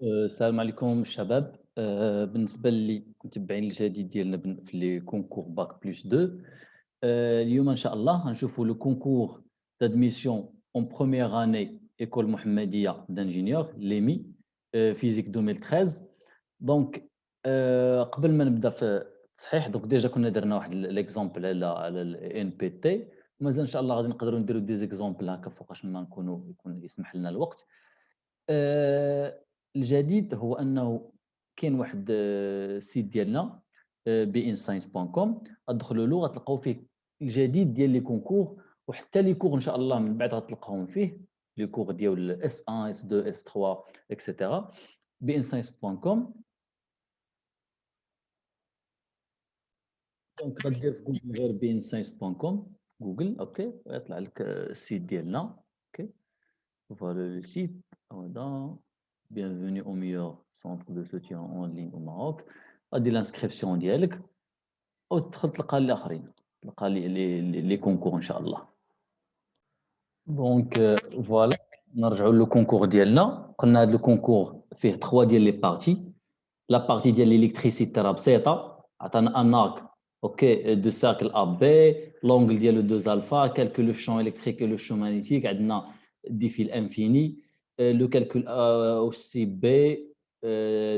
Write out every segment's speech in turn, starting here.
السلام عليكم الشباب. بالنسبة للي متبعين الجديد ديالنا في لي كونكور باك بلس 2. اليوم إن شاء الله غنشوفوا لو كونكور d'admission en première année École Mohammedia d'ingénieur l'EMI physique 2013. دونك قبل ما نبدا في التصحيح دونك ديجا كنا درنا واحد ليكزامبل على الان بي تي، ومازال ان شاء الله غادي نقدروا نديروا دي زيكزامبل هكا فوقاش ما نكونوا يكون يسمح لنا الوقت. الجديد هو أنه كاين واحد السيت ديالنا beinscience.com، غتدخلوا له غتلقاو فيه الجديد ديال لي كونكور، وحتى لي كور إن شاء الله من بعد غتلقاهم فيه، لي كور ديال S1 S2 S3 إكسيتيرا beinscience.com. دونك غدير في جوجل غير beinscience.com جوجل أوكي، ويطلع لك السيت ديالنا أوكي. Voilà le site. Voilà. Bienvenue au meilleur centre de soutien en ligne au Maroc. غادي l'inscription ديالك وتدخل تلقى الآخرين، تلقى لي كونكور إن شاء الله. دونك فوالا نرجعوا للكونكور ديالنا. قلنا هذا الكونكور فيه 3 ديال لي بارتي. لا بارتي ديال ليليكتريسيتي راه بسيطة، عطانا ان arc اوكي دو سيركل ا بي، لونغل ديالو 2 الفا، كالكول لو شون الكتريك و لو شون مagnétique، عندنا دي فيل انفيني، لو كالكول aussi B,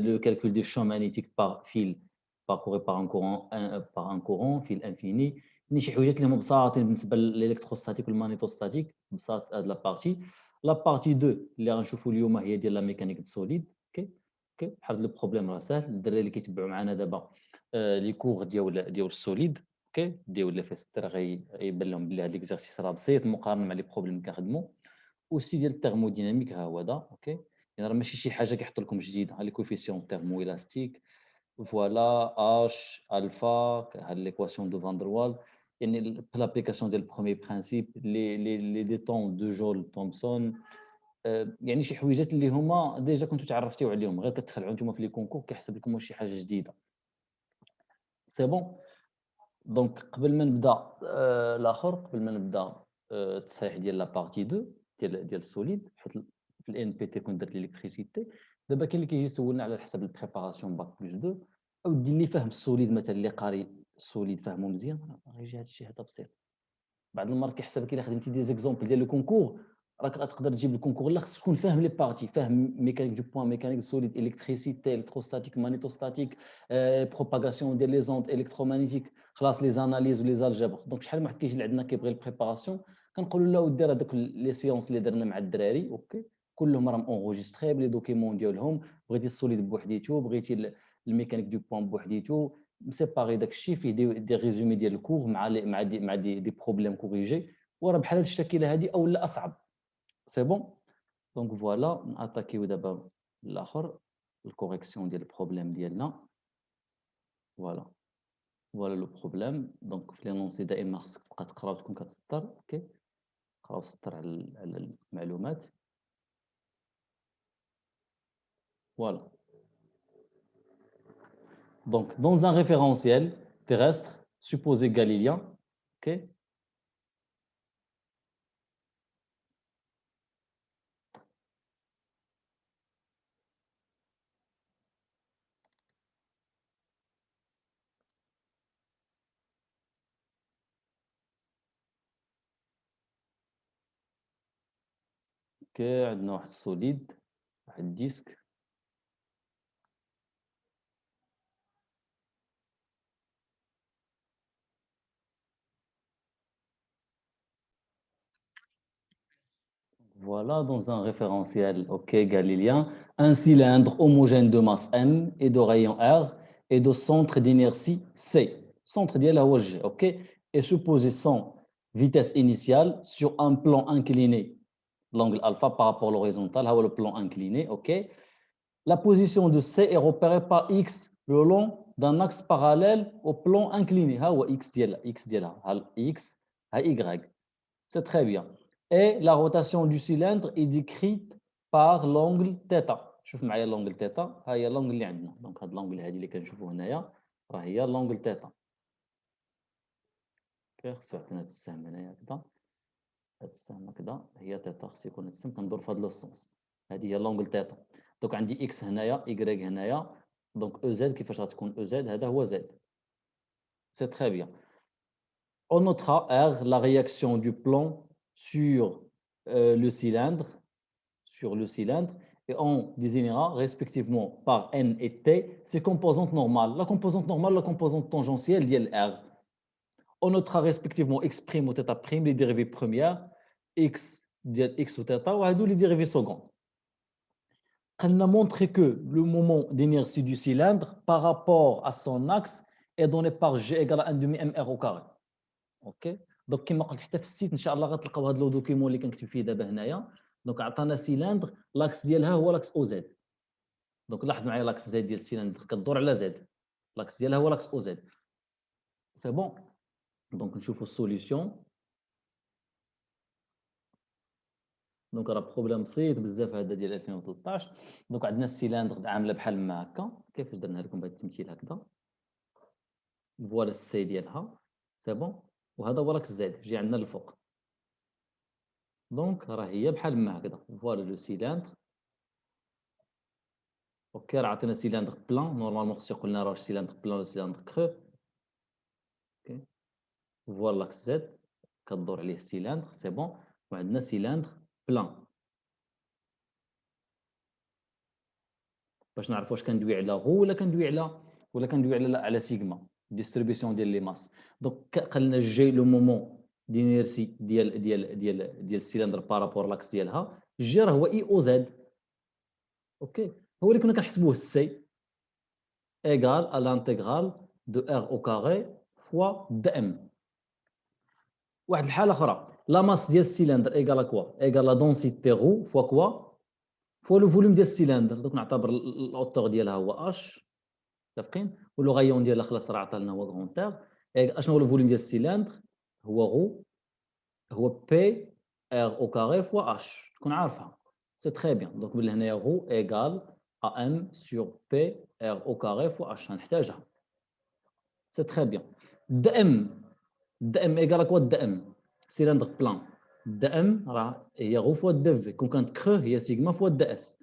le calcul des champs magnétiques par fil parcouru par un courant par un courant fil infini. يعني شي حويجات اللي هما بساطين بالنسبه للالكتروستاتيك والمانيتوستاتيك بساط هاد لابارتي. لابارتي 2 اللي غنشوفوا اليوم هي ديال لا ميكانيك سوليد اوكي. اوكي بحال لو بروبليم راه ساهل، الدراري اللي كيتبعوا معنا دابا لي كور ديال السوليد اوكي ديال لي فيست راه غيبان لهم بلي هاد ليكزارسيس راه بسيط مقارنه مع لي بروبليم اللي كنخدموا. والسي ديال الثيرموديناميك ها هو دا اوكي، يعني راه ماشي شي حاجه كيحط لكم جديد. ها لي كوفيسيون ثيرمو الاستيك فوالا اش الفا، ها ليكواسيون دو فاندروال، يعني لابليكاسيون ديال البروميي برينسيپ لي دي طون دو جول تومسون. يعني شي حويجات اللي هما ديجا كنتو تعرفتيو عليهم، غير كتخلعوا نتوما في لي كونكور كيحسب لكم واش شي حاجه جديده. سي بون. دونك قبل ما نبدا الاخر، قبل ما نبدا التصحيح ديال لا بارتي 2 ديال السوليد، حيت في الان بي تي كنت درت ليليكتريسيتي. دابا كاين اللي كيجي يسولنا على حساب البريباراسيون باك بلس 2، او دير اللي فاهم السوليد مثلا، اللي قاري السوليد فاهمو مزيان غيجي هذا الشيء هذا بسيط. بعض المرات كيحسب لك الا خدمتي دي زيكزومبل ديال لو كونكور راك غتقدر تجيب الكونكور، لا خصك تكون فاهم لي بارتي، فاهم ميكانيك دو بوان، ميكانيك سوليد، الكتريسيتي، الكتروستاتيك، مانيتوستاتيك، بروباغاسيون ديال لي زوند الكترومagnétique، خلاص لي زاناليز ولي زالجبر. دونك شحال من واحد كيجي لعندنا كيبغي البريباراسيون كنقولوا له دير هذوك لي سيونس اللي درنا مع الدراري اوكي، كلهم راهم اونغوجيستري بلي دوكيمون ديالهم. بغيتي السوليد بوحديتو، بغيتي الميكانيك دو بوان بوحديتو، مسيباري داك الشيء فيه دي ريزومي ديال الكور مع دي بروبليم كوريجي، وراه بحال هاد الشكل هادي او لا اصعب. سي بون. دونك فوالا ناتاكيو دابا الاخر، الكوريكسيون ديال البروبليم ديالنا. فوالا فوالا لو بروبليم. دونك في لينونسي دائما خصك تبقى تقرا وتكون كتسطر اوكي، تقرا وتسطر على المعلومات. فوالا. دونك dans un référentiel terrestre supposé galilien ok. اوكي عندنا واحد السوليد، واحد ديسك. Voilà, dans un référentiel OK galilien, un cylindre homogène de masse M et de rayon R et de centre d'inertie C. Centre ديالها هو G, OK, est supposé sans vitesse initiale sur un plan incliné, l'angle alpha par rapport à l'horizontale, le plan incliné, OK. La position de C est repérée par X le long d'un axe parallèle au plan incliné. X ديالها, X ديالها, X, Y. C'est très bien. Et la rotation du cylindre est décrite par l'angle θ. شوف معايا l'angle θ، ها هي l'angle اللي عندنا. دونك هاد l'angle هادي اللي كنشوفو هنايا راه هي l'angle θ. اوكي خصو يعطينا هاد السهم هنايا هكذا، هاد السهم هكذا هي θ، خص يكون هاد السهم كندور في هاد لو سونس. هادي هي l'angle θ. دونك عندي اكس هنايا y هنايا دونك او زد كيفاش غتكون او زد هذا هو زد سي تري بيان on notera R la réaction du plomb sur le cylindre et on désignera respectivement par N et T ses composantes normales. La composante normale, la composante tangentielle ديال R. On notera respectivement x' ou θ' les dérivées premières, x ديال x ou θ وهادو les dérivées secondes. On a montré que le moment d'inertie du cylindre par rapport à son axe est donné par G égale à 1 demi mr au carré. OK. Donc كما قلت حتى في السيت ان شاء الله غتلقاو هذا لو دوكيمون اللي كنكتب فيه دابا هنايا. دونك عطانا سيلندر لاكس ديالها هو لاكس او زد. دونك لاحظ معايا لاكس زد ديال السيلندر كدور على زد. لاكس ديالها هو لاكس او زد. سي بون. دونك نشوفوا السوليوشن. دونك راه بروبليم بسيط بزاف هذا ديال 2013. دونك عندنا السيلندر عامله بحال ما هكا. كيفاش درنا لكم بهذا التمثيل هكذا. فوالا السي ديالها. سي بون. وهذا هو لاكس زد جي عندنا الفوق. دونك راه هي بحال ما هكذا. فوالا لو سيلندر. اوكي راه عطينا سيلندر بلان نورمالمون خصو يقول لنا راه سيلندر بلان ولا سيلندر كرو. اوكي فوالا لاكس زد كدور عليه السيلندر سي بون وعندنا سيلندر بلان. باش نعرفوا واش كندوي على غو ولا كندوي على سيغما ديستريبيسيون ديال لي ماس. دونك قال لنا جي لو مومون دينيرسي ديال السيلندر بارابور لاكس ديالها جي راه هو اي او زد. اوكي هو اللي كنا كنحسبوه السي ايغال ا لانتيغرال دو ار او كاري فوا دي ام. واحد الحاله اخرى لا ماس ديال السيلندر ايغال كوا ايغال لا دونسيتي غو فوا كوا فوا لو فوليوم ديال السيلندر. دونك نعتبر الاوتور ديالها هو اش متفقين ولو غايون ديالها خلاص راه عطا لنا هو غونتير. اشنو هو الفوليوم ديال السيلندر هو غو هو بي ار او كاري فوا اش تكون عارفها سي تري بيان. دونك من هنايا غو ايغال ا ام سور بي ار او كاري فوا اش غنحتاجها سي تري بيان. دي ام ايغال كوا دي ام سيلندر بلان دي ام راه هي غو فوا دي في كون كانت كرو هي سيغما فوا دي اس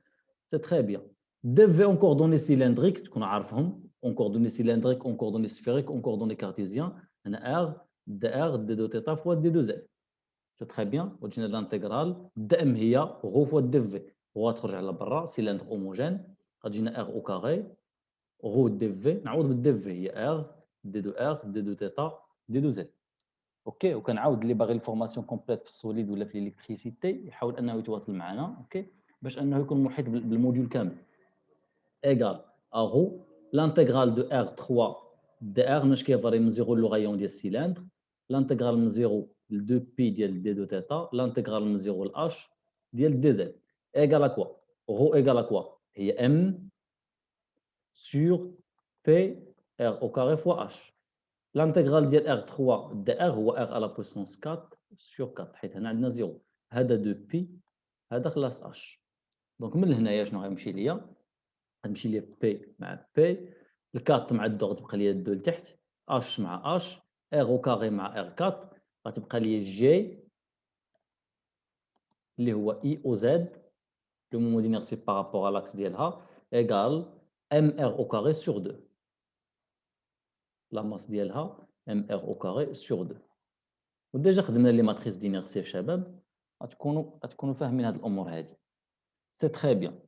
سي تري بيان. دي في اون كوردوني سيلندريك تكون عارفهم اون كوردوني سيلندريك اون كوردوني سفيريك اون كوردوني كارتيزيان هنا ار دي دو تيتا فوا دي دو زد سي تري بيان. وجينا لانتيغرال دي ام هي غو فوا دي في غو تخرج على برا سيلندر هوموجين غتجينا ار او كاري غو دي في نعوض بالدي في هي ار دي دو تيتا دي دو زد. اوكي وكنعاود اللي باغي الفورماسيون كومبليت في السوليد ولا في الالكتريسيتي يحاول انه يتواصل معنا. اوكي باش انه يكون محيط بالموديول كامل. ايغال اغو لانتيغرال دو ار 3 دي ار ماش كيفاري من 0 لو غايون ديال السيلندر لانتيغرال من 0 ل 2 بي ديال دي دو تيتا لانتيغرال من 0 ل اش ديال دي زد ايغال كوا غو ايغال كوا هي ام سور بي ار او كاري فوا اش. لانتيغرال ديال R3 دي R هو R à la puissance 4 sur 4 حيت هنا عندنا 0 هذا 2 بي هذا خلاص H. دونك من هنايا شنو غيمشي ليا غتمشي ليا بي مع بي ال4 مع الدوغ تبقى ليا 2 لتحت H مع H R au carré مع R4 غتبقى ليا G اللي هو I au Z لو مومون دينيرسي بارابور على لاكس ديالها ايغال MR au carré sur 2 لا ماس ديالها ام ار او كاري سور 2. وديجا خدمنا لي ماتريس دينيرسي الشباب غتكونوا فاهمين هاد الامور هادي سي تري بيان.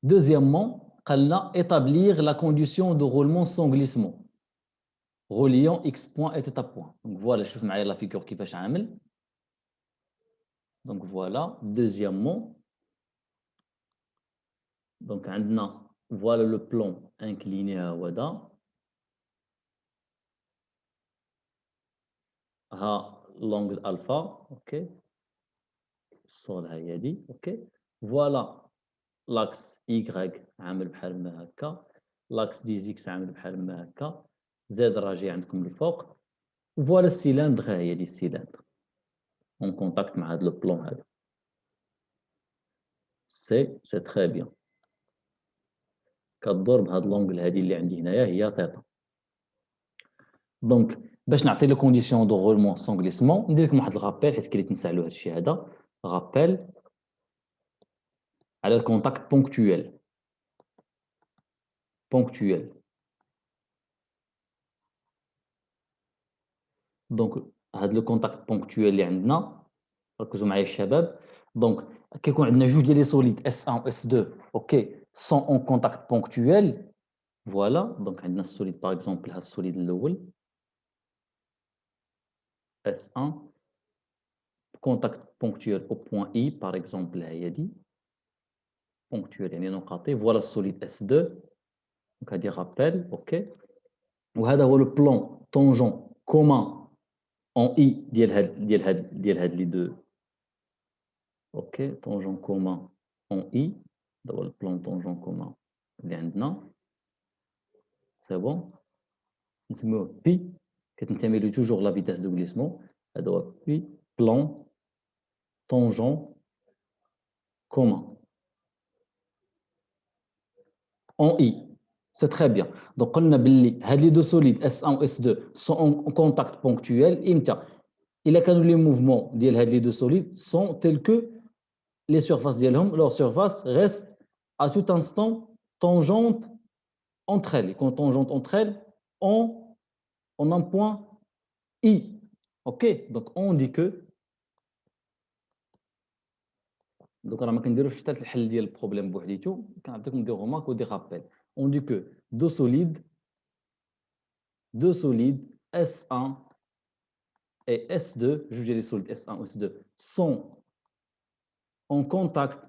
دوزيامون قالنا établir la condition de roulement sans glissement reliant x point et θ point. دونك فوالا شوف معايا لا فيغور كيفاش عامل. دونك فوالا دوزيامون دونك عندنا فوالا لو بلون انكليني ها هو دا ها لونغل الفا اوكي الصول هي هادي اوكي فوالا لاكس ايغريك عامل بحال ما هكا لاكس دي زيكس عامل بحال ما هكا زاد راجع عندكم الفوق فوالا السيلندر ها هي دي السيلندر اون كونتاكت مع هاد لو بلون هذا سي تري بيان كدور بهاد لونغل هادي اللي عندي هنايا هي ثيتا. دونك باش نعطي لو كونديسيون دو رولمون سون غليسمون ندير لكم واحد الغابيل حيت كليت نسى على هاد الشيء هذا غابيل على الكونتاكت بونكتويل. دونك هاد لو كونتاكت بونكتويل اللي عندنا، ركزوا معايا الشباب. دونك كيكون عندنا جوج ديال لي سوليد S1 و S2 اوكي سون اون كونتاكت بونكتويل. فوالا دونك عندنا السوليد باغ اكزومبل هاد السوليد الاول S1 كونتاكت بونكتويل او بوين اي باغ اكزومبل ها هي دي بونكتويل يعني نقاطي. فوالا السوليد S2 دونك هادي رابيل اوكي. وهذا هو لو بلون طونجون كومان اون اي ديال هاد لي دو اوكي. طونجون كومان اون اي هذا هو البلون طونجون كومان اللي عندنا سي بون. نسميوه بي كتنتمي له توجور لا فيتاس دو غليسمون. هذا هو بي بلون طونجون كومان اون اي. سي تري بيان. دونك قلنا باللي هاد لي دو سوليد S1 و S2 سون اون كونتاكت بونكتويل امتى؟ الا كانوا لي موفمون ديال هاد لي دو سوليد سون تيل كو les surfaces ديالهم leur surface reste à tout instant tangente entre elles. Et quand tangente entre elles, on a un point I. OK. Donc on dit que donc راه ما كنديروش حتى الحل ديال البروبليم بوحديتو، كنعطيكم دي رومارك ودي رابيل. On dit que deux solides S1 et S2, jugez les solides S1 ou S2 sont en contact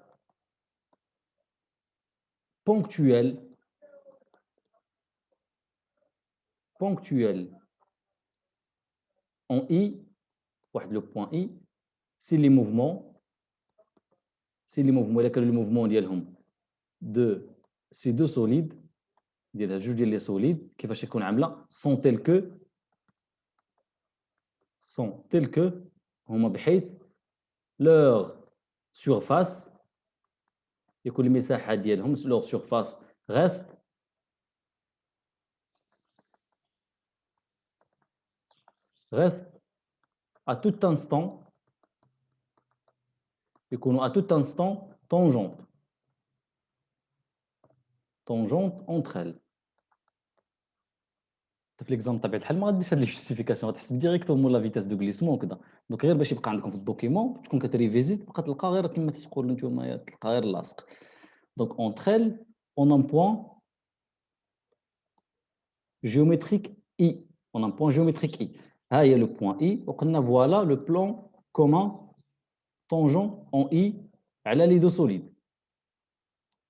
ponctuel en I, واحد لو بوين I, si les mouvements إلا كانوا لي موفمون ديالهم دو سي دو سوليد ديال هاد جوج ديال لي سوليد كيفاش يكون عامله سون تيل كو هما بحيث لور سورفاس يكون المساحه ديالهم لور سورفاس غاست à tout instant يكونوا à tout instant tangente entre elles. في ليكزامبل طبيعه الحال ما غاديش هاد لي جوستيفيكاسيون غتحسب ديريكتومون لا فيتاس دو غليسمون وكذا. دونك غير باش يبقى عندكم في الدوكيمون تكون كتريفيزيت تبقى تلقى غير كما تقولوا نتوما تلقى غير لاصق. دونك اونتر ال اون ان بوين جيومتريك اي ها هي لو بوين اي وقلنا فوالا لو بلون كومان طونجون اون اي على لي دو سوليد.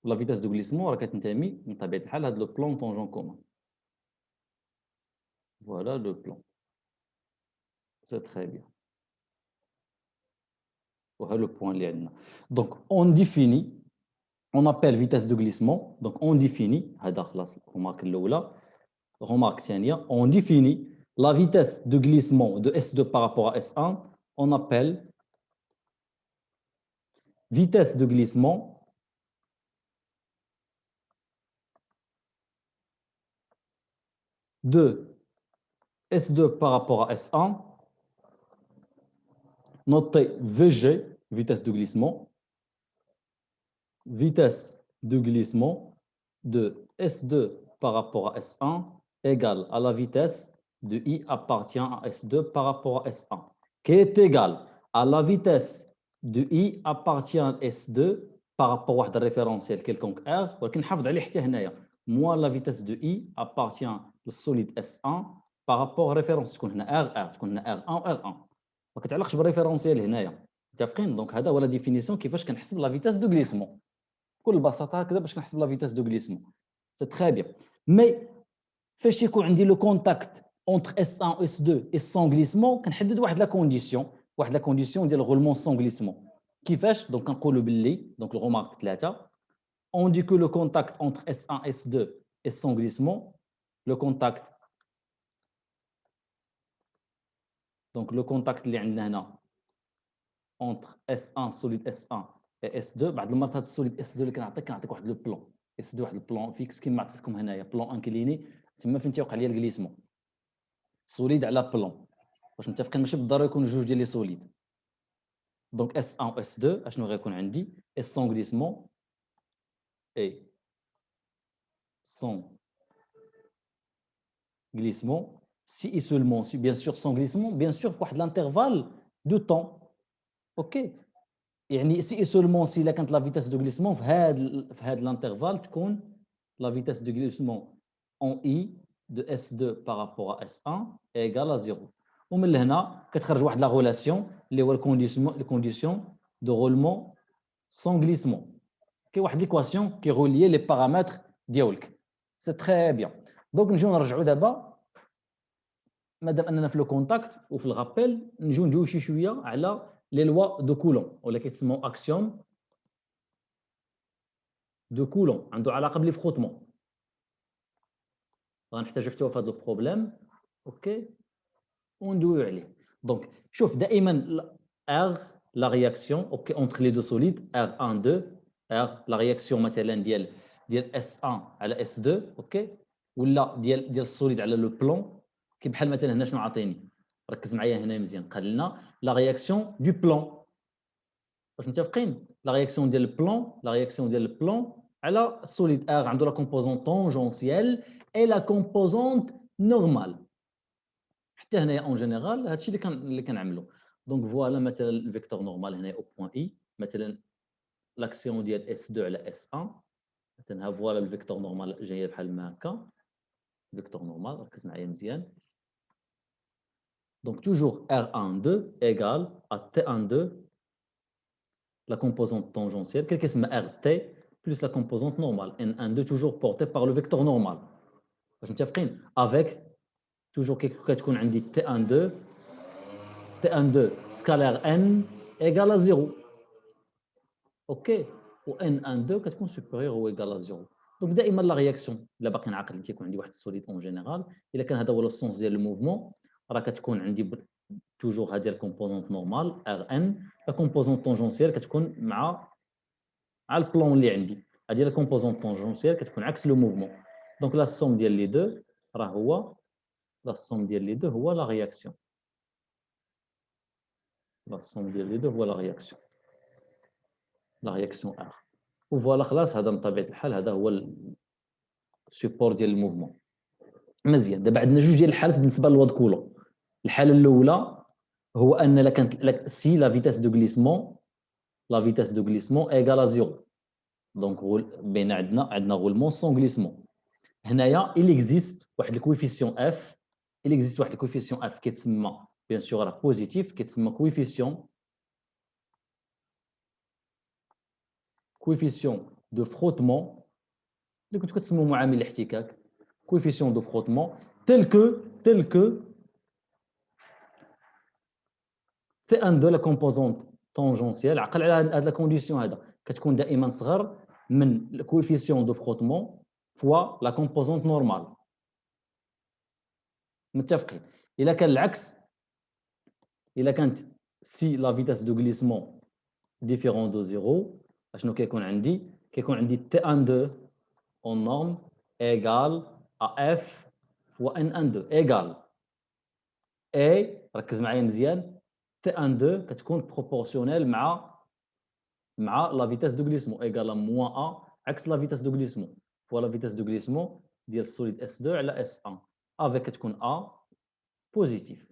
لا فيتاس دو غليسمون راه كتنتمي من طبيعه الحال هاد لو بلون طونجون كومان. Voilà le plan. C'est très bien. Voilà le point اللي عندنا. Donc on définit, on appelle vitesse de glissement. Donc on définit, هذا خلاص remarque الأولى. Remarque ثانية, on définit la vitesse de glissement de S2 par rapport à S1. On appelle vitesse de glissement de S2 par rapport à S1. Notez VG, vitesse de glissement. Vitesse de glissement de S2 par rapport à S1 égale à la vitesse de I appartient à S2 par rapport à S1, qui est égale à la vitesse de I appartient à S2 par rapport à un référentiel quelconque R, ولكن نحافظ عليه حتى هنايا. Moi la vitesse de I appartient au solide S1 par rapport au référentiel تكون هنا R تكون هنا R1 و R1 ما كتعلقش بالريفيرونسيال هنايا. متفقين؟ دونك هذا هو لا ديفينيسيون كيفاش كنحسب لا فيتاس دو غليسمون بكل بساطه هكذا باش كنحسب لا فيتاس دو غليسمون. سي تري بيان. مي فاش تيكون عندي لو كونتاكت اونتر اس 1 و اس 2 اي سون غليسمون كنحدد واحد لا كونديسيون ديال الغولمون سون غليسمون. كيفاش؟ دونك كنقولوا باللي دونك الغومارك 3 اون دي كو لو كونتاكت اونتر اس 1 اس 2 اي سون غليسمون. لو كونتاكت دونك لو كونتاكت اللي عندنا هنا اونتر اس 1 سوليد اس 1 اس 2 بعض المرات هذا السوليد اس 2 اللي كنعطيك واحد لو بلون اس 2 واحد البلون فيكس كيما عطيتكم هنايا بلون انكليني تما فين تيوقع ليا الغليسمون سوليد على بلون. واش متفقين؟ ماشي بالضروره يكون جوج ديال لي سوليد. دونك اس 1 و اس 2 اشنو غيكون عندي اس سون غليسمون et sans glissement, si et seulement, si bien sûr sans glissement, bien sûr pour l'intervalle de temps. OK. يعني si et seulement si là quand la vitesse de glissement في هذا l'intervalle تكون la vitesse de glissement en i de S2 par rapport à S1 est égale à 0. ومن لهنا كتخرج واحد لا relation اللي هو le condition de roulement sans glissement. كاين واحد l'équation qui relie les paramètres ديالك. C'est très bien. Donc نجيو نرجعوا دابا مادام اننا في لو كونتاكت وفي الغابيل نجيو ندويو شي شويه على لي لوا دو كولون ولا كيتسموا اكسيوم دو كولون عنده علاقه بلي فروتمون غنحتاجو حتى في هذا البروبليم. اوكي وندويو عليه. دونك شوف دائما ار لا رياكسيون اوكي اونتر لي دو سوليد ار 1 2 ار لا رياكسيون مثلا ديال اس 1 على اس 2 اوكي ولا ديال السوليد على لو بلون كي بحال مثلا هنا شنو عاطيني ركز معايا هنا مزيان قال لنا لا رياكسيون دو بلون واش متفقين لا رياكسيون ديال البلون لا رياكسيون ديال البلون على السوليد ار عنده لا كومبوزونت طونجونسيال اي لا كومبوزونت نورمال حتى هنايا اون جينيرال هادشي اللي كنعملوا. دونك فوالا مثلا الفيكتور نورمال هنا او بوين اي مثلا لاكسيون ديال اس 2 على اس 1 مثلا ها فوالا الفيكتور نورمال جايه بحال ما هكا فيكتور نورمال ركز معايا مزيان. Donc toujours R12 égale à T12 la composante tangentielle, quelle que soit RT plus la composante normale. N12 toujours portée par le vecteur normal. Avec toujours quelque chose qu'on a dit T12, T12 scalaire N égale à 0. OK. Ou N12 كتكون supérieur ou égal à 0. Donc دائما la réaction الا باقي نعقل كيكون عندي واحد السوليد اون جينيرال الا كان هذا هو السونس ديال الموفمون راه كتكون عندي توجور هذه الكومبوزونت نورمال ار ان لا كومبوزونت طونجونسيال كتكون مع البلون اللي عندي هذه لا كومبوزونت طونجونسيال كتكون عكس لو موفمون. دونك لا سوم ديال لي دو راه هو لا سوم ديال لي دو هو لا رياكسيون لا سوم ديال لي دو هو لا رياكسيون ار وفوالا خلاص هذا من طبيعه الحال هذا هو السيبور ديال الموفمون. مزيان دابا عندنا جوج ديال الحالات بالنسبه للواد كولون. الحاله الاولى هو ان لا كانت سي لا فيتاس دو غليسمون لا فيتاس دو غليسمون ايغال ا 0 دونك بين عندنا غولمون سون غليسمون. هنايا il existe واحد الكويفيسيون اف il existe واحد الكويفيسيون اف كيتسمى بيان سور راه بوزيتيف كيتسمى كويفيسيون دو فروتمون اللي كنتو كتسموا معامل الاحتكاك كويفيسيون دو فروتمون tel que T1 de la composante tangentielle عقل على هاد لا كونديسيون هذا كتكون دائما صغر من الكويفيسيون دو فروتمون فوا لا كومبوزونت نورمال. متفقين؟ الا كان العكس الا كانت سي لا فيتاس دو غليسمون ديفيرون دو زيرو اشنو كيكون عندي كيكون عندي T12 اون نورم ايغال ا اف فوا N12 ايغال اي ركز معايا مزيان T12 كتكون بروبورسيونيل مع لا فيتاس دو غليسمون ايغال موان ا عكس لا فيتاس دو غليسمون فوا لا فيتاس دو غليسمون ديال السوليد اس 2 على اس 1 افيك كتكون ا بوزيتيف.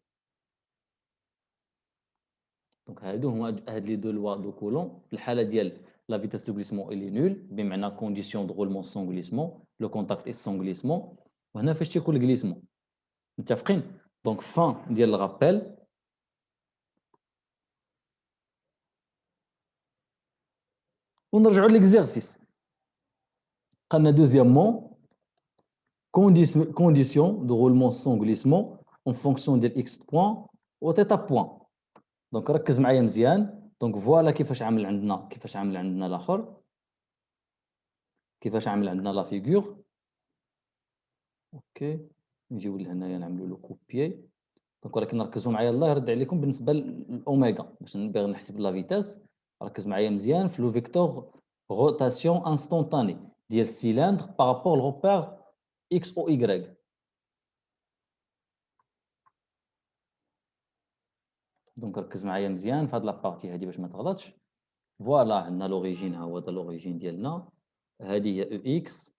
دونك هادو هما هاد لي دو لوا دو كولون في الحاله ديال لا فيتاس دو غليسمون الي نول بمعنى كونديسيون دو رولمون سون غليسمون لو كونتاكت اس سون غليسمون وهنا فاش تيكون الغليسمون. متفقين؟ دونك فان ديال الغابيل ونرجعوا ليكزيرسيس. قالنا دوزيامون condition de roulement sans glissement en fonction de x point و θ point. دونك ركز معايا مزيان. دونك فوالا كيفاش عامل عندنا الاخر كيفاش عامل عندنا لا فيغور. اوكي نجيو لهنايا نعملوا لو كوبيي. دونك ولكن ركزوا معايا الله يرد عليكم بالنسبه للاوميغا باش نبغي نحسب لا فيتاس. ركز معايا مزيان في لو فيكتور روتاسيون انستونطاني ديال السيلندر بارابور لغوبير اكس او اي. دونك ركز معايا مزيان في هاد لابارتي هادي باش ما تغلطش. فوالا عندنا لوريجين ها هو هذا لوريجين ديالنا هذه هي او اكس،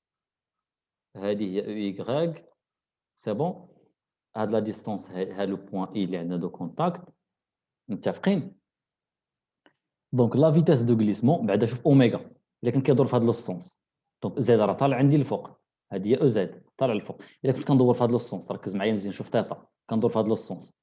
هذه هي او ايكغيك. سي بون. هاد لا ديستونس ها لو بوان اي اللي عندنا دو كونتاكت. متفقين؟ دونك لا فيتاس دو غليسمون بعدا شوف اوميغا الا كان كيدور في هاد لو سونس، دونك زد راه طالع عندي الفوق، هذه هي او زد طالع الفوق. الا كنت كندور في هاد لو سونس، ركز معايا مزيان، شوف تيتا كندور في هاد لو سونس،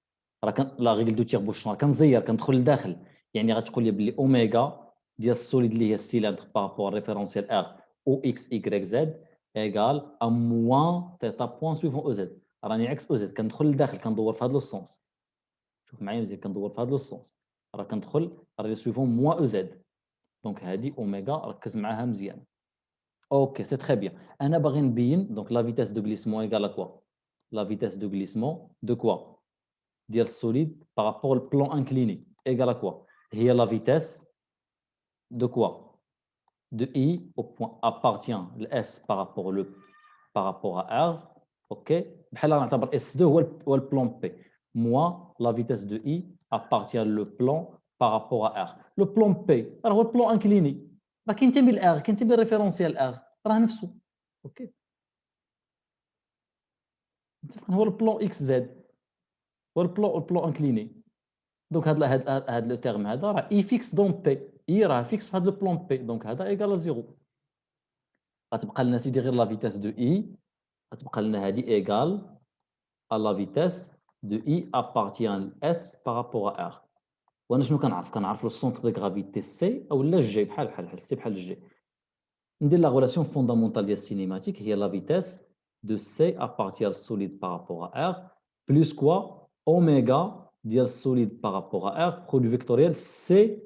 راه كان لا ريغل دو تيربوشون كنزير كندخل لداخل، يعني غتقول لي بلي اوميغا ديال السوليد اللي هي السيلندر بارابور ريفيرونسيال ار او اكس ايكغيك زد ايغال ا موان تيتا بوان سويفون او زد. راني عكس او زد، كندخل لداخل كندور في هاد لو سونس. شوف معايا مزيان، كندور في هاد لو سونس، راه كندخل راه سويفون موان او زد. دونك هذه اوميغا ركز معاها مزيان. اوكي سي تري بيان. انا باغي نبين دونك لا فيتاس دو غليسمون ايغال كوا؟ لا فيتاس دو غليسمون دو كوا؟ ديال السوليد بارابور البلون انكليني ايغال كوا؟ هي لا فيتاس de quoi? De I au point appartient le S par rapport à R. OK. بحال نعتبر S2 هو البلان P. Moi, la vitesse de I appartient le plan par rapport à R. Le plan P راه هو البلان انكليني، راه كينتمي ل R، كينتمي للريفيرونسيال R، راه نفسه. OK. هو البلان اكس زد، هو البلان انكليني. دونك هاد لو تيرم هذا راه اي فيكس دون بي، اي راه فيكس في هاد لو بلان بي، دونك هذا ايكال زيرو. غتبقى لنا سيدي غير لا فيتاس دو اي، غتبقى لنا هادي ايكال ا لا فيتاس دو اي ابارتيان اس بارابور ا ار. وانا شنو كنعرف؟ كنعرف لو سونتر دو غرافيتي سي او لا جي، بحال سي بحال جي. ندير لا غولاسيون فوندامونتال ديال السينيماتيك، هي لا فيتاس دو سي ابارتيان سوليد بارابور ا ار بلوس كوا اوميغا ديال السوليد بارابور ا ار برودوي فيكتوريال سي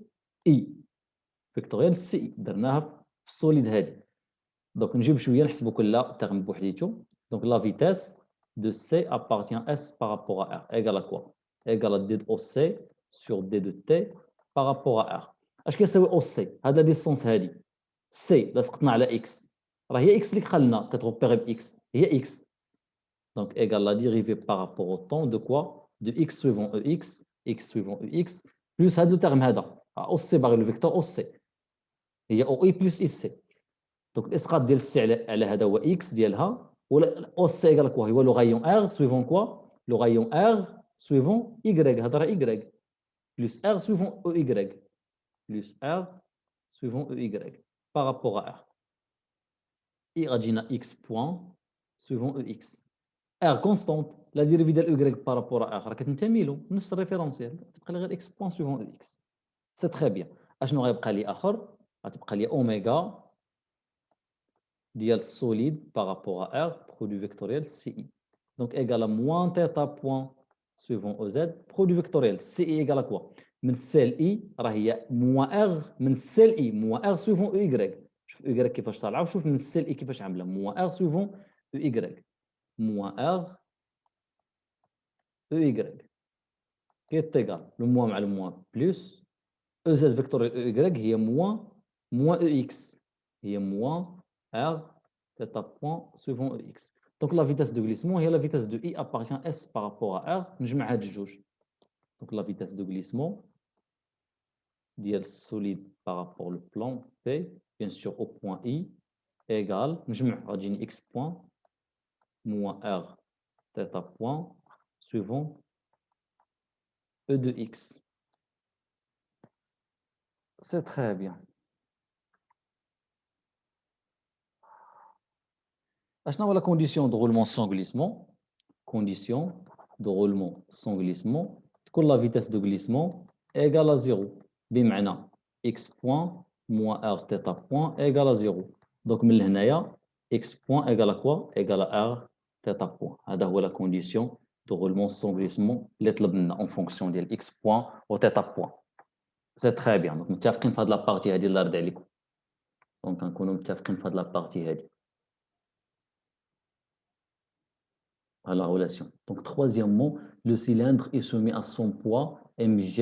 اي. فيكتوريال سي اي درناها في السوليد هادي. دونك نجيب شويه نحسبوا كل ترم بوحديتو. دونك لا فيتاس de C appartient S par rapport à R égale à quoi? Égale à D de OC sur D de T par rapport à R. اش كيساوي OC؟ هاد لا ديستونس هادي سي لصقتنا على اكس، راه هي اكس اللي خلنا تتغوبيغي باكس، هي اكس. دونك ايغال لا ديريفي بارابور او طون دو كوا؟ دو اكس سويفون او اكس، اكس سويفون او اكس بلوس هاد لو تيرم هذا او سي باغي لو فيكتور او سي هي او اي بلوس اي سي. دونك الاسقاط ديال السي على هذا هو اكس ديالها، ولا او سي ايغال كوا؟ هو لو غايون ار سويفون كوا؟ لو غايون ار سويفون ايغريك، هذا راه ايغريك بلوس ار سويفون او ايغريك بلوس ار سويفون او ايغريك بارابور ا ار. اي غتجينا اكس بوان سويفون او اكس. ار كونستونت، لا ديريفي ديال او غريك بارابور ا راه كتنتمي له نفس الريفيرونسيال، تبقى لي غير اكس بوان سويفون او اكس. سي تري بيان. اشنو غيبقى لي اخر؟ غتبقى لي اوميغا ديال السوليد بارابور ا ار برودوي فيكتوريال سي اي. دونك ايغال موان تيتا بوان سويفون او زد برودوي فيكتوريال سي اي ايغال كوا؟ من سيل اي راه هي موان ار من سيل اي موان ار سويفون او ايغريك. شوف او ايغريك كيفاش طالعه، وشوف من سيل اي كيفاش عامله موان ار سويفون او ايغريك موان ار او ايغريك كي تيغال لو موان مع لو موان بلوس او زد فيكتوريال او ايغريك هي موان موان او اكس، هي موان ار تيتا بوان سويفون او اكس. دونك لا فيتاس دو غليسمون هي لا فيتاس دو اي ابارتيان اس بارابور ا ار. نجمع هاد الجوج. دونك لا فيتاس دو غليسمون ديال السوليد بارابور لو بلان بي بيان سور او بوان اي ايغال نجمع غتجيني اكس بوان موان ار تيتا بوان سويفون او دو اكس. سي تري بيان. اشنا هو لا كونديسيون دو رولمون سون غليسمون؟ كونديسيون دو رولمون سون غليسمون تكون لا فيتاس دو غليسمون ايغال ا زيرو، بمعنى اكس بوان موان ار تيتا بوان ايغال ا زيرو. دونك من هنايا اكس بوان ايغال كوا؟ ايغال ار تيتا بوان. هذا هو لا كونديسيون دو رولمون سون غليسمون اللي طلب لنا اون فونكسيون ديال اكس بوان و تيتا بوان. سي تري بيان. دونك متفقين في هاد لابارتي هادي الله يرضي عليكم. دونك غنكونوا متفقين في هاد لابارتي هادي. à la relation. Donc, troisièmement, le cylindre est soumis à son poids mg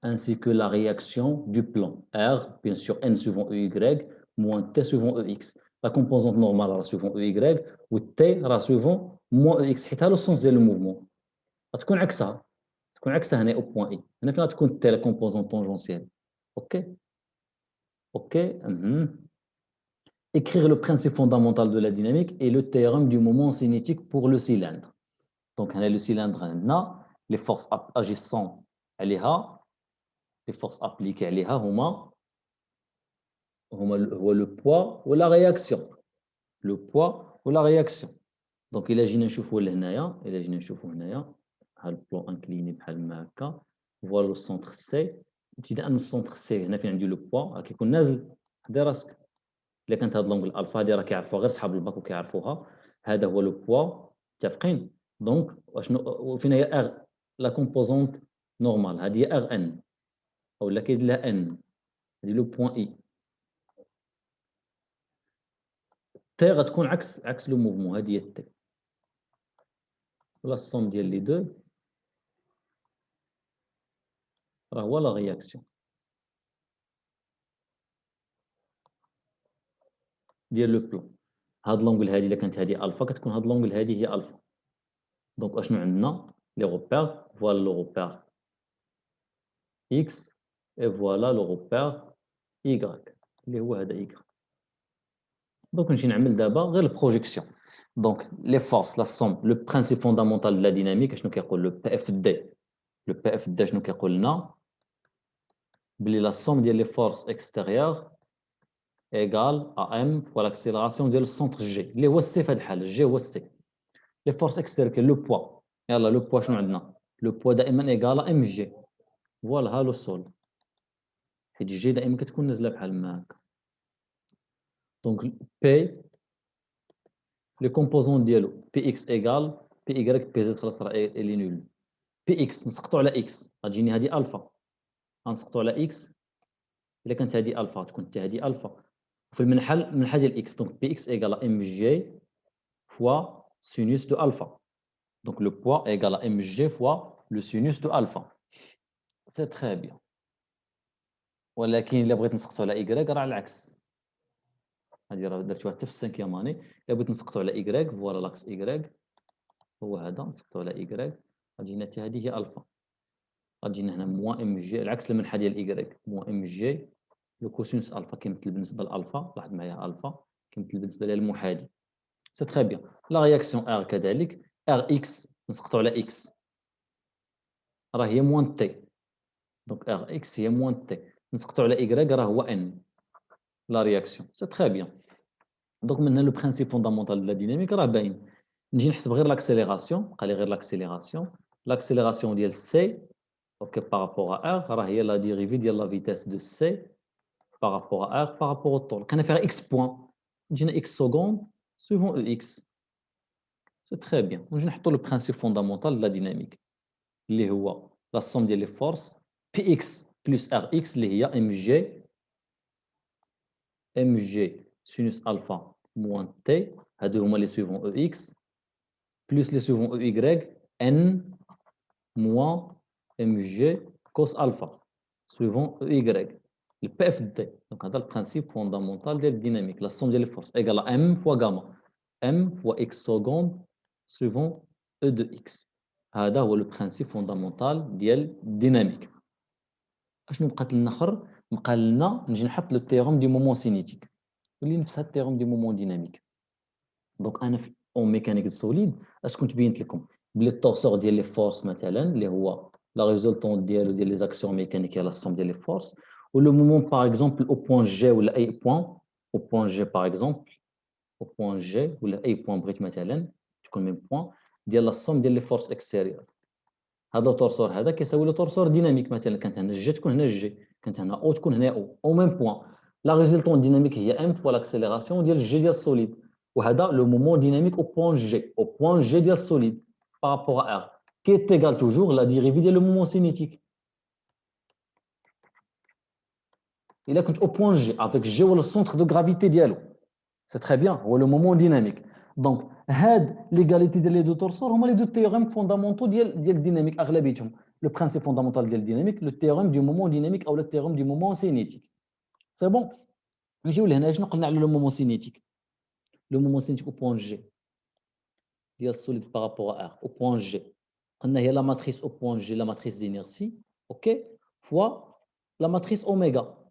ainsi que la réaction du plan R, bien sûr n suivant EY, moins T suivant EX. La composante normale suivant EY ou T suivant moins EX. C'est le sens du mouvement. تكون عكسها، تكون عكسها هنا au point I. هنا فين تكون T la composante tangentielle. OK. OK. écrire le principe fondamental de la dynamique et le théorème du moment cinétique pour le cylindre. Donc, le cylindre, les forces agissant عليها, les forces appliquées عليها هو le poids ou la réaction. Le poids ou la réaction. Donc, il a جينا نشوفوا لهنايا, il a جينا نشوفوا هنايا, ها البلان انكليني بحال ما هكا. Voilà le centre C. ابتداء من السونتر سي هنا فين عندي لو بوا كيكون نازل حدا راسك. الا كانت هاد لونغل الفا هادي راه كيعرفوها غير صحاب الباك وكيعرفوها. هذا هو لو بوا متفقين. دونك واشنو فين هي ار لا كومبوزونت نورمال هذه هي ار ان اولا كيدير لها ان هذه لو بوين اي. تي غتكون عكس لو موفمون هذه هي تي. لا الصوم ديال لي دو راه هو لا رياكسيون ديال لو بلون. هاد لونغل هادي الا كانت هادي الفا كتكون هاد لونغل هادي هي الفا. دونك اشنو عندنا لي روبير فوالا لو روبير اكس اي فوالا لو روبير ايكغيك اللي هو هذا ايكغيك. دونك نمشي نعمل دابا غير البروجيكسيون. دونك لي فورس لا سوم لو برينسيپ فوندامونتال دو لا ديناميك اشنو كيقول لو بي اف دي. لو بي اف دي شنو كيقول لنا بلي لا سوم ديال لي فورس اكستيريور ايغال ا ام فوا لاكسيلراسيون ديال السونتر جي اللي هو السي في هذه الحاله. جي هو السي. لي فورس اكستيريور كاين لو بوا. يلا لو بوا شنو عندنا؟ لو بوا دائما ايغال ام جي. فوالا ها لو سول حيت جي دائما كتكون نازله بحال ما هكا. دونك بي لي كومبوزون ديالو بي اكس ايغال بي ايكغيك بي زد خلاص راه الي نول. بي اكس نسقطوا على اكس غتجيني هذه الفا. غنسقطوا على اكس الا كانت هذه الفا تكون حتى هذه الفا وفي المنحى ديال اكس. دونك بي اكس ايغال ام جي فوا سينوس دو الفا. دونك لو بوا ايغال ام جي فوا لو سينوس دو الفا. سي تري بيان. ولكن الا بغيت نسقطوا على ايكغيك راه على العكس. هذه راه درتوها حتى في السانكيام اني. الا بغيت نسقطوا على ايكغيك فوالا لاكس ايكغيك هو هذا. نسقطوا على ايكغيك غتجينا حتى هذه هي الفا. غتجينا هنا موان ام جي العكس المنحى ديال ايكغيك موان ام جي لو كوسينوس الفا كيمثل بالنسبه لالفا. لاحظ معايا الفا كيمثل بالنسبه للمحادي. سي تري بيان. لا رياكسيون ار كذلك ار اكس نسقطوا على اكس راه هي موان تي. دونك ار اكس هي موان تي نسقطوا على ايكغيك راه هو ان. لا رياكسيون سي تري بيان. دونك من هنا لو برينسيپ فوندامونتال دو لا ديناميك راه باين. نجي نحسب غير لاكسيليراسيون. بقى لي غير لاكسيليراسيون. لاكسيليراسيون ديال سي اوكي بارابور ا ار راه هي لا ديريفي ديال لا فيتاس دو سي par rapport à R, par rapport au temps. On va faire X points. On a X secondes suivant EX. C'est très bien. On va le principe fondamental de la dynamique. Qui est la somme des forces Px plus Rx, qui est Mg sinus alpha moins T. Ces deux sont les suivants EX plus les suivants EY, N moins Mg cos alpha suivant EY. Le PFD, donc c'est le principe fondamental de la dynamique. La somme des forces égale à M fois gamma. M fois x seconde suivant E de x. C'est le principe fondamental de la dynamique. Je nous قتل نخر مقالنا نجي نحط le théorème du moment cinétique. اللي نفس هذا التيرم دي مومون ديناميك. دونك انا في اون ميكانيك سوليد اش كنت بينت لكم بلي التورسور ديال لي فورس مثلا اللي هو لا ريزولتون ديالو ديال لي زاكسيون ميكانيك هي لا سوم ديال لي فورس و لو مومون باغ اكزومبل او بوين جي ولا اي بوين او بوين جي باغ اكزومبل او بوين جي ولا اي بوين بغيت مثلا تكون ميم بوين ديال لا سوم ديال لي فورس اكستيريور. هذا التورسور هذا كيساوي له تورسور ديناميك مثلا كانت هنا جي تكون هنا جي كانت هنا او تكون هنا او ميم بوين. لا ريزولتون ديناميك هي ام فوا لاكسيليراسيون ديال جي ديال السوليد وهذا لو مومون ديناميك او بوين جي ديال السوليد بارابور ا ار كي تيغال توجور لا ديريفي ديال لو مومون سينيتيك. الا كنت او بوين جي افيك جي هو لو سونتر دو غرافيتي ديالو سي تري بيان هو لو مومون ديناميك. دونك هاد ليغاليتي ديال لي دو تورسور هما لي دو تيوريم فوندامونتو ديال الديناميك اغلبيتهم. لو برينسيپ فوندامونتال ديال الديناميك لو تيوريم دو مومون ديناميك او لو تيوريم دو مومون سينيتيك. سي بون. نجيو لهنا شنو قلنا على لو مومون سينيتيك. لو مومون سينيتيك او بوين جي ديال السوليد بارابور ا ار او بوين جي قلنا هي لا ماتريس او بوين جي لا ماتريس دينيرسي اوكي فوا لا ماتريس اوميغا.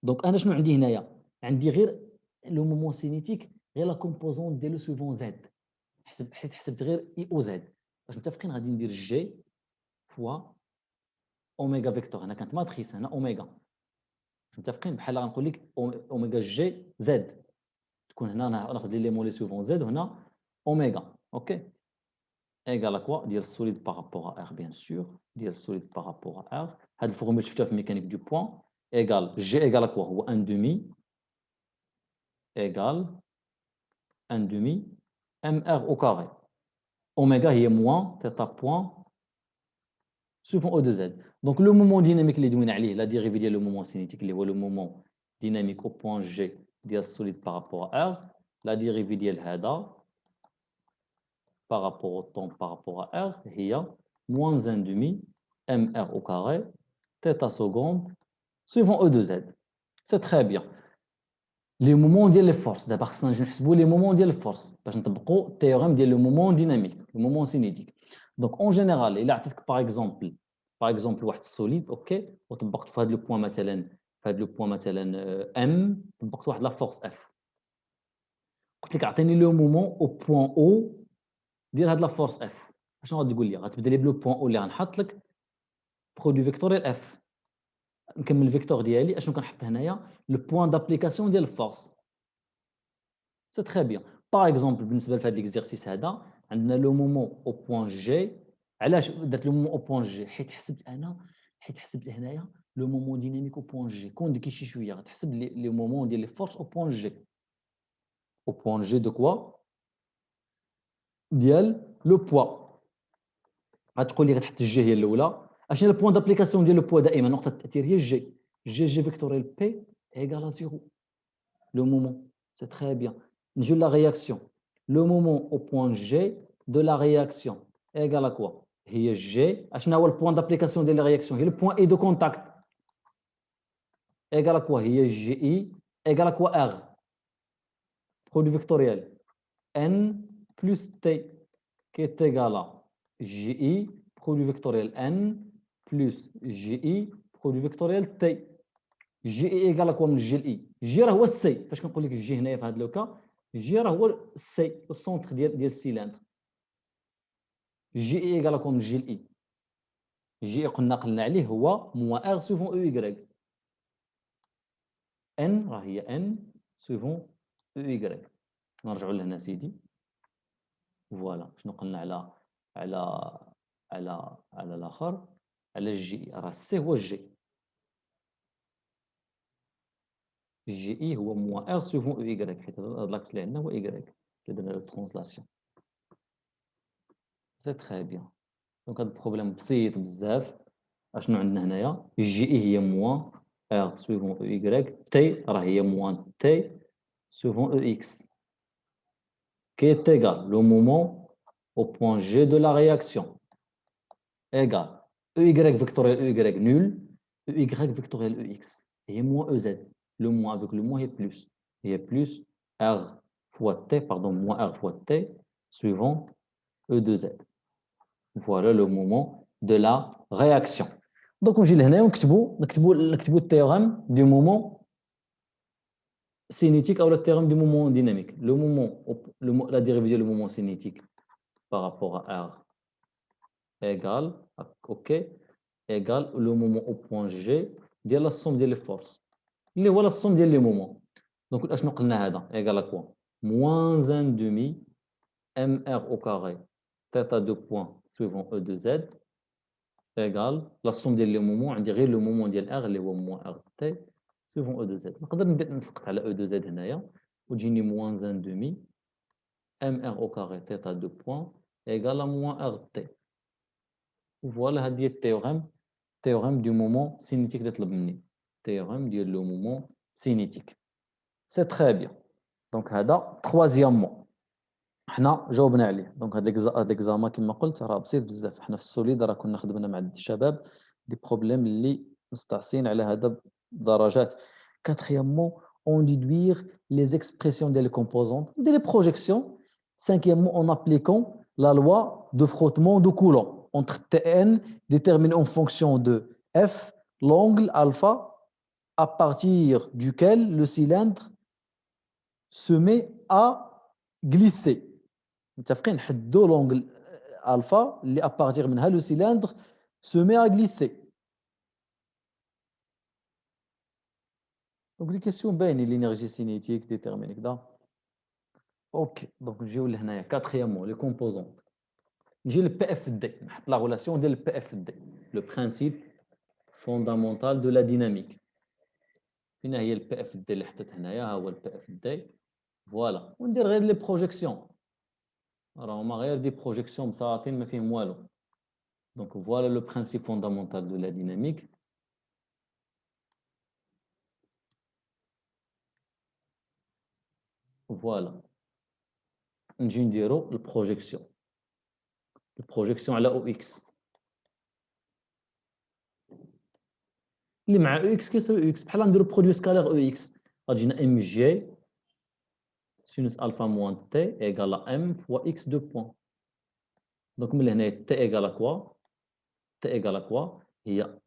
دونك انا شنو عندي هنايا عندي غير le moment cinétique غير la composante ديالو suivant z حيت حسبت غير اي او زد باش متفقين غادي ندير جي فوا اوميغا فيكتور. هنا كانت ماتريس، هنا اوميغا، متفقين؟ بحال غنقول لك اوميغا جي زد، تكون هنا ناخذ لي ليمون لي سوفون زد وهنا اوميغا. اوكي ايغال كوا ديال السوليد بارابور ا ار بيان سور، ديال السوليد بارابور ا ار. هاد الفورمول شفتوها في ميكانيك دو بوان. ايغال جي ايغال كوا هو ان دومي ايغال ان دومي ام ار او كاري. اوميغا هي موان تيتا بوان سوفون او دو زد. دونك لو مومون ديناميك اللي دوينا عليه لا ديريفي ديال لو مومون سينيتيك اللي هو لو مومون ديناميك او بوان جي ديال السوليد بارابور ار، لا ديريفي ديال هذا par rapport au temps par rapport à R هي moins 1 demi mr au carré θ seconde suivant E de Z. C'est très bien. Les moments ديال les forces. دابا خصنا نجي نحسبوا les moments ديال الفورس باش نطبقوا التhéorème ديال le moment dynamique, le moment cinétique. Donc en général, il عطيتك par exemple واحد السوليد اوكي وطبقت في هذا لو بوين مثلا، في هذا لو بوين مثلا ام طبقت واحد لا فورس اف. قلت لك اعطيني لو مومون او بوين او ديال هاد لا فورس اف. اشنو غادي تقول لي؟ غتبدا لي بلو بوين او اللي غنحط لك برودوي فيكتوريال اف، نكمل الفيكتور ديالي اشنو كنحط هنايا؟ لو بوين دابليكاسيون ديال الفورس. سي تري بيان. باغ اكزومبل بالنسبه لهاد ليكزيرسيس هذا عندنا لو مومون او بوين جي. علاش درت لو مومون او بوين جي؟ حيت حسبت هنايا لو مومون ديناميك او بوين جي. كون ديكي شي شويه غتحسب لي مومون ديال لي فورس او بوين جي. او بوين جي دو كوا؟ ديال لو بوا. غتقول لي غتحط الجي هي الاولى. اشنو البوان دابليكاسيون ديال لو بوا؟ دائما نقطه التاثير هي الجي. جي فيكتوريال بي ايغال زيرو. لو مومون سي تري بيان. نجيو لا رياكسيون. لو مومون او بوان جي دو لا رياكسيون ايغال كوا؟ هي جي. اشنو هو البوان دابليكاسيون ديال لا رياكسيون؟ هي البوان اي دو كونتاكت ايغال كوا؟ هي جي اي ايغال كوا ار برودوي فيكتوريال ان بلس تي qui est égal à JI, produit vectoriel N, plus JI, produit vectoriel T. JI égal à quoi من JI؟ J راه هو السي. فاش كنقول لك الجي هنايا في هذا لوكا، جي راه هو السي، السونتر ديال السيلندر. JI égal à quoi من JI؟ JI قلنا عليه هو موان ار سوفون او يكغيك. N راه هي N سوفون او يكغيك. نرجعوا لهنا سيدي. فوالا شنو قلنا على الاخر، على الجي. راه سي هو الجي. جي اي هو موان ار سوفون او يكغيك، حيت هذا لاكس اللي عندنا هو يكغيك اللي درنا له ترانسلاسيون. سي تري بيان. دونك هذا البروبليم بسيط بزاف. اشنو عندنا هنايا؟ جي اي هي موان ار سوفون او يكغيك، تي راه هي موان تي سوفون او اكس qui est égal le moment au point G de la réaction égal EY vectoriel EY nul, EY vectoriel EX. Et moins EZ. Le moins avec le moins est plus. Et plus R fois T, pardon, moins R fois T, suivant E de Z. Voilà le moment de la réaction. Donc, on va le théorème du moment cinétique ou le théorème du moment dynamique. La dérivée du moment cinétique par rapport à R égale, OK, égale le moment au point G ديال la somme ديال les forces اللي هو la somme ديال les moments. Donc اشنو قلنا هذا égale à quoi؟ moins 1 demi mr au carré θ de point suivant E de Z égale la somme ديال les moments. عندي غير le moment ديال R اللي هو moins R t suivant E de Z. نقدر نسقط على E de Z هنايا وتجيني moins 1 demi mr au carré θ de point égale à moins R t. Voilà هذه هي théorème du moment cinétique اللي طلب مني. théorème ديال le moment cinétique. C'est très bien. Donc هذا troisièmement حنا جاوبنا عليه. دونك هذا ليكزامان كما قلت راه بسيط بزاف. حنا في السوليد راه كنا خدمنا مع الشباب دي بروبليم اللي مستعصين على هذا الدرجات. Quatrièmement, on déduire les expressions des composantes des projections. Cinquièmement, en appliquant la loi de frottement de Coulomb entre Tn déterminé en fonction de F, l'angle alpha à partir duquel le cylindre se met à glisser. متفقين حدوا l'angle alpha اللي à partir منها le cylindre se met à glisser. Donc les questions باينين l'énergie cinétique déterminée كذا. OK, donc نجيو لهنايا quatrièmement les composants. نجي le PFD نحط la relation ديال le PFD, le principe fondamental de la dynamique. فين هي ال PFD اللي حطيت هنايا؟ ها هو ال PFD. فوالا وندير غير لي بروجيكسيون راهما غير دي بروجيكسيون بساطين ما فيهم والو. دونك فوالا لو برينسيپ فوندامونتال دو لا ديناميك. فوالا نجي نديرو البروجيكسيون على او اكس اللي مع او اكس كيساوي او اكس، بحال نديرو برودوي سكالير او اكس غتجينا ام جي سينوس الفا موان تي ايكال ام فوا اكس دو بوين. دونك من هنا تي ايكال كوا؟ تي ايكال كوا هي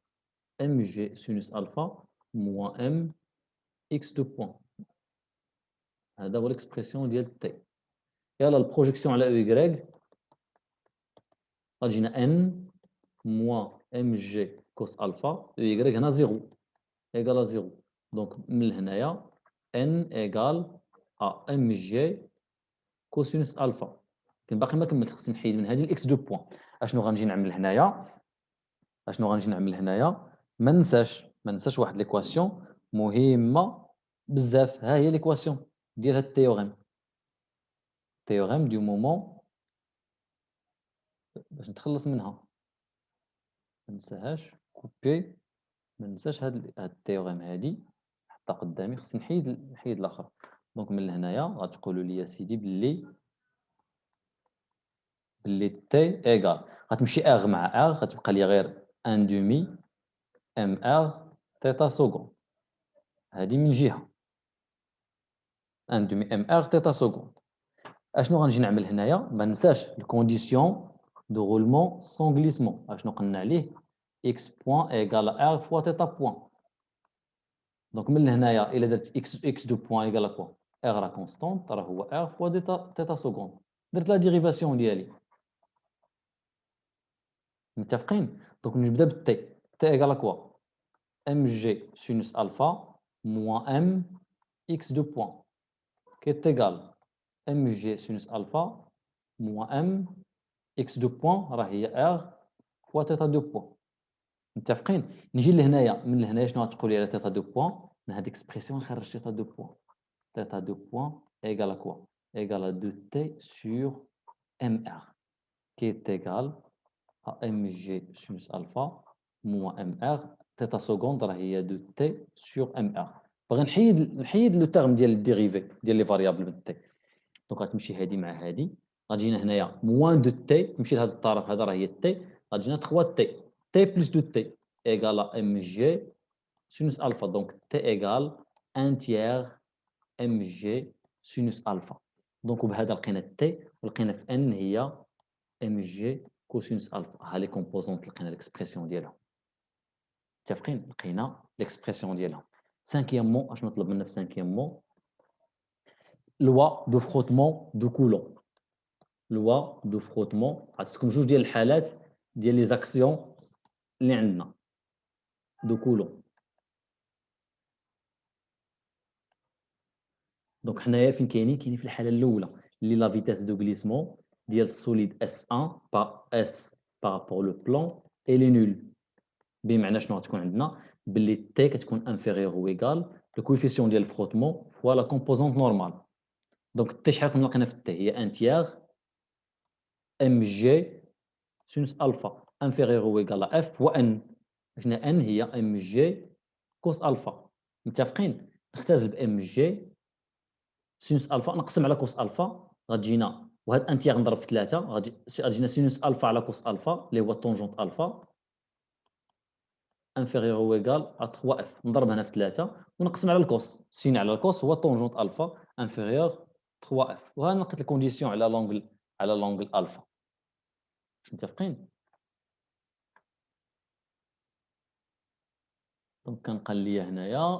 ام جي سينوس الفا موان ام اكس دو بوين. هذا هو الاكسبرسيون ديال تي. يلا البروجيكسيون على او يكغيك غتجينا ان موان ام جي كوس الفا او يكغيك هنا زيرو ايكال زيرو. دونك من هنايا ان ايكال ا ام جي كوسينوس الفا. لكن باقي ما كملت، خصني نحيد من هذه الاكس دو بوين. اشنو غنجي نعمل هنايا؟ ما ننساش واحد ليكواسيون مهمه بزاف. ها هي ليكواسيون ديال هاد التيوريم دو مومون باش نتخلص منها. ما ننساهاش كوبي، ما ننساش هاد التيوريم هادي حطها قدامي. خصني نحيد الاخر. دونك من هنايا غتقولوا لي يا سيدي باللي تي ايكال غتمشي اغ مع اغ غتبقى لي غير ان دومي ام ار تيتا سكوند. هذه من جهه ان دومي ام ار تيتا سكوند. اشنو غنجي نعمل هنايا؟ ما ننساش الكونديسيون دو رولمون سون غليسمون. اشنو قلنا عليه؟ اكس بوين ايكال ار فوا تيتا بوين. دونك من هنايا الا درت اكس دو بوين ايكال كوا؟ ار راه كونستونت، راه هو ار فوا تيتا سكوند. درت لا ديريفاسيون ديالي. متفقين؟ دونك نبدا بالتي. تي ايكال كوا؟ ام جي سينوس الفا موان ام اكس دو بوين كي تيغال ام جي سينوس الفا موان ام اكس دو بوين راه هي ار فوا تيتا دو بوين. متفقين؟ نجي لهنايا، من لهنايا شنو غتقول لي على تيتا دو بوين؟ من هاد اكسبرسيون نخرج تيتا دو بوين. تيتا دو بوين ايكال كوا؟ ايكال دو تي سور ام ار كي تيغال ام جي سينوس الفا موان ام ار تيتا سكوند راه هي دو تي سور ام ار. باغي نحيد لو تيرم ديال الديريفي ديال لي فاريابل من تي. دونك غتمشي هادي مع هادي غتجينا هنايا موان دو تي تمشي لهاد الطرف هذا راه هي تي غتجينا 3 تي تي بلس دو تي ايكال ام جي سينوس الفا. دونك تي ايكال ان تيير ام جي سينوس الفا. دونك وبهذا لقينا تي ولقينا في ان هي ام جي كوسينوس الفا. ها لي كومبوزونت لقينا ليكسبرسيون ديالهم. متفقين؟ لقينا ليكسبرسيون ديالهم. سانكيامون اش نطلب منا في سانكيامون؟ لوا دو فروتمون دو كولون. لوا دو فروتمون عطيتكم جوج ديال الحالات ديال لي زاكسيون اللي عندنا دو كولون. دونك حنايا فين كاينين في الحاله الاولى اللي لا فيتاس دو غليسمون ديال السوليد اس 1 با اس بارابور لو بلان اي لي نول. بمعنى شنو غتكون عندنا؟ باللي تي كتكون انفيريور او ايكال لو كويفيسيون ديال الفروتمون فوا لا كومبوزونت نورمال. دونك تي شحال كنا لقينا في التي؟ هي ان تيير ام جي سينوس الفا انفيريور او ايكال اف و ان. هنا ان هي ام جي كوس الفا. متفقين؟ نختزل بام جي سينوس الفا نقسم على كوس الفا غتجينا، وهاد ان تيير نضرب في 3 غتجينا سينوس الفا على كوس الفا اللي هو طونجونت الفا انفيريور او ايكال ا 3 اف. نضرب هنا في 3 ونقسم على الكوس. سين على الكوس هو طونجونت الفا انفيريور 3 اف. وها لقيت الكونديسيون على لونغل الفا. متفقين؟ دونك كنقال لي هنايا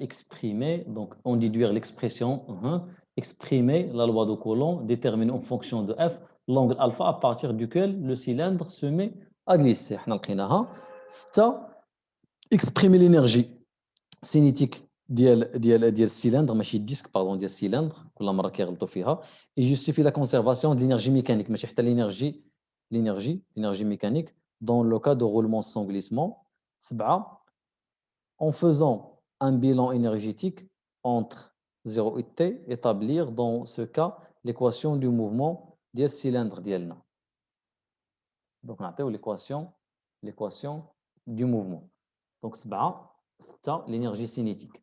exprimer, donc on déduire l'expression, exprimer la loi de Coulomb déterminée en fonction de f, l'angle alpha à partir duquel le cylindre se met à glisser. Exprimer l'énergie cinétique ديال السيلندر ماشي الديسك باردون ديال السيلندر كل مره كيغلطوا فيها et justifie la conservation de l'énergie mécanique ماشي حتى l'énergie mécanique dans le cas de roulement sans glissement. 7 en faisant un bilan énergétique entre 0 et t, établir dans ce cas l'équation du mouvement du cylindre ديالنا. Donc نعطيو l'équation du mouvement. Donc 7 l'énergie cinétique.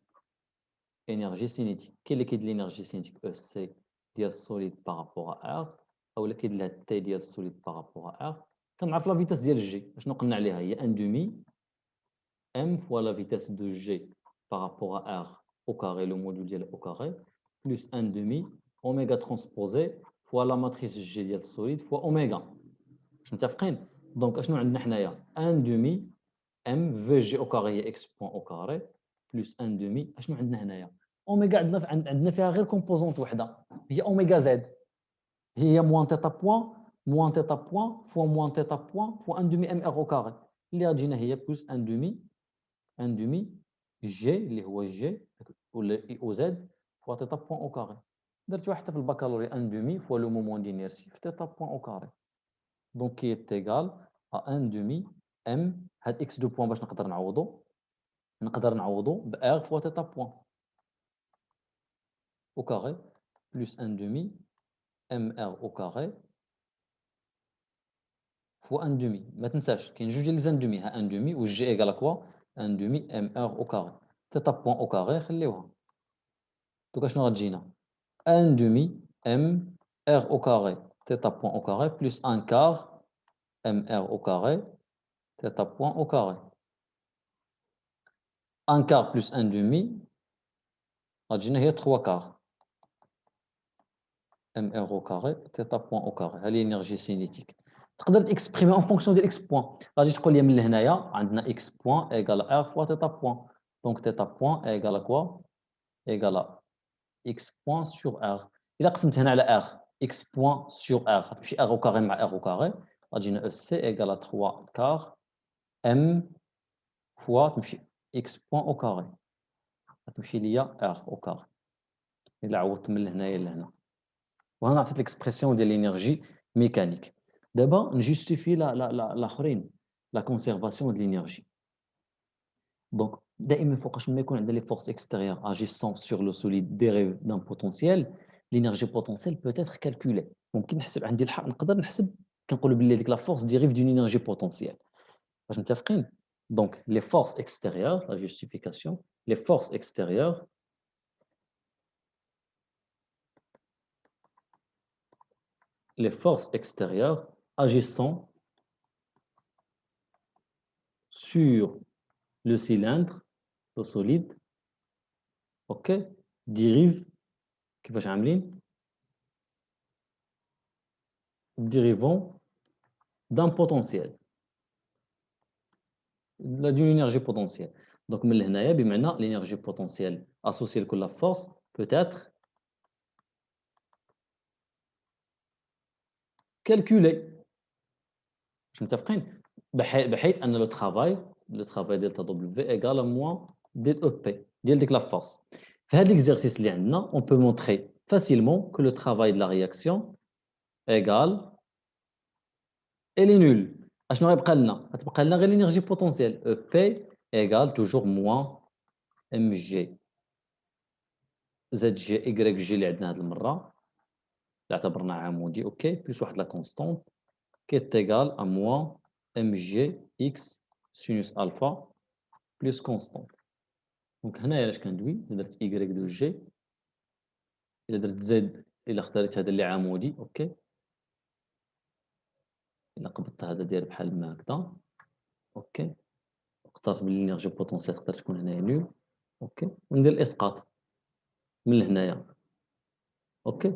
Énergie cinétique. Quelle est l'énergie cinétique EC ديال solide par rapport à R ou quelle est la T ديال solide par rapport à R. كنعرف la vitesse ديال G. شنو قلنا عليها هي 1 demi m fois la vitesse de G par rapport à R au carré, le module ديال au carré, plus 1 demi oméga transposé fois la matrice G ديال solide fois oméga. باش متفقين؟ دونك اشنو عندنا حنايا 1 demi m v g au carré هي x point au carré plus 1 demi. اشنو عندنا هنايا اوميغا عندنا فيها غير كومبوزونت وحده هي اوميغا زد هي موان تيتا بوان فوا موان تيتا بوان فوا 1 demi m r au carré اللي غتجينا هي بلس 1 demi جي اللي هو جي ولا اي او زد فوا تيتا بوان او كاري. درت واحده في البكالوريا 1 demi فوا لو مومون دينيرسي في تيتا بوان او كاري دونك كي تيغال ا 1 demi ام هاد اكس دو بوان باش نقدر نعوضو ب r فوا تيتا بوان au carré plus 1 demi mr au carré fois 1 demi. ما تنساش كاين جوج ديال لي 1 demi ها 1 demi و g égale à quoi 1 demi mr au carré تيتا بوان au carré خليوها دوكا شنو غتجينا 1 demi mr au carré θ point au carré plus 1 quart mr au carré θ point au carré. 1 quart plus 1 demi غتجينا هي 3 quart mr au carré θ point au carré. هذه l'énergie cinétique. تقدر تكسبريمي en fonction ديال x point. غادي تقول لي من لهنايا عندنا x point égale r fois θ point. Donc θ point égale à quoi égale à x point sur r. إلا قسمت هنا على r x point sur r غتمشي r au carré مع r au carré غتجينا EC égale à 3 quart m fois تمشي x point au carré غتمشي ليا r au carré إلا عوضت من لهنايا لهنا. وهنا عطيت l'expression ديال l'énergie mécanique. دابا نجوستيفي الاخرين la conservation de l'énergie. Donc دائما فوقاش ما يكون عندنا les forces extérieures agissant sur le solide dérive d'un potentiel, l'énergie potentielle peut être calculée. ممكن نحسب عندي الحق نقدر نحسب كنقولوا باللي ديك la force dérive d'une énergie potentielle. واش متفقين؟ Donc les forces extérieures, la justification, les forces extérieures agissant sur le cylindre, le solide, ok, dérive كيفاش عاملين dérivant d'un potentiel d'une énergie potentielle. Donc من لهنايا بمعنى l'énergie potentielle associée à la force peut être calculée. مش متفقين بحيث ان le travail ديال W égale à moins ديال EP ديال ديك la force. في هذا l'exercice اللي عندنا on peut montrer facilement que le travail de la réaction égale elle est nulle. اشنو غيبقى لنا؟ غتبقى لنا غير l'énergie potentielle EP égale toujours moins mg زد جي y جي اللي عندنا هذه المره اللي اعتبرناه عمودي اوكي بلس واحد لا كونستانت qui est égal à moins mg x sinus alpha plus constante. Donc هنايا علاش كندوي درت y دو جي الا درت z الا اختاريت هذا اللي عمودي اوكي الا قبضت هذا داير بحال ما هكذا اوكي اخترت بلي الانرجي بوتونسيال تقدر تكون هنايا نول اوكي وندير الاسقاط من لهنايا اوكي.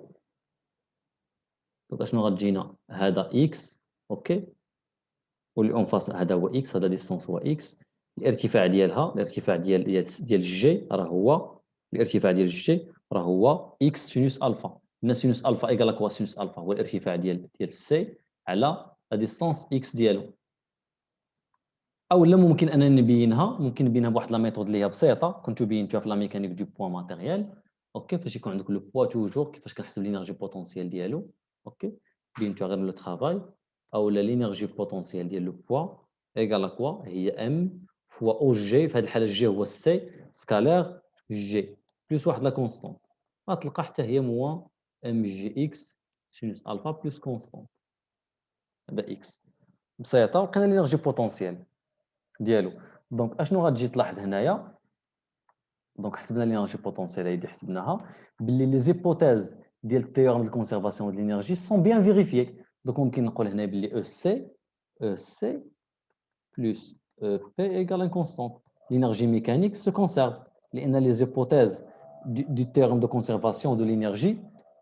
دونك اشنو غتجينا هذا x اوكي واللي اون فاس هذا هو x هذا ديستانس هو x الارتفاع ديال الجي راه هو الارتفاع ديال الجي راه هو اكس سينوس الفا. لان سينوس الفا ايكال كوا سينوس الفا هو الارتفاع ديال السي على لا ديستانس اكس ديالو. او لا ممكن اننا نبينها بواحد لا ميثود اللي هي بسيطه كنت بينتوها في لا ميكانيك دو بوا ماتيريال. اوكي فاش يكون عندك لو بوا توجور كيفاش كنحسب لينيرجي بوتونسيال ديالو. اوكي بينتوها غير لو ترافاي او لا لينيرجي بوتونسيال ديال لو بوا ايكال كوا هي ام فوا او جي. في هذه الحاله الجي هو السي سكالير جي بلس واحد لا كونستونت غتلقى حتى هي موا ام جي اكس سينوس الفا بلس كونستونت هذا اكس بسيطه. ولقينا لينيرجي بوتونسيال ديالو. دونك اشنو غتجي تلاحظ هنايا. دونك حسبنا لينيرجي بوتونسيال هذه حسبناها باللي لي زيبوتيز ديال التيورم دو كونسيرفاسيون ديال لينيرجي سون بيان فيريفيي. دونك ممكن نقول هنا باللي او سي plus P égale une constante. L'énergie mécanique se conserve. Les hypothèses du terme de conservation de l'énergie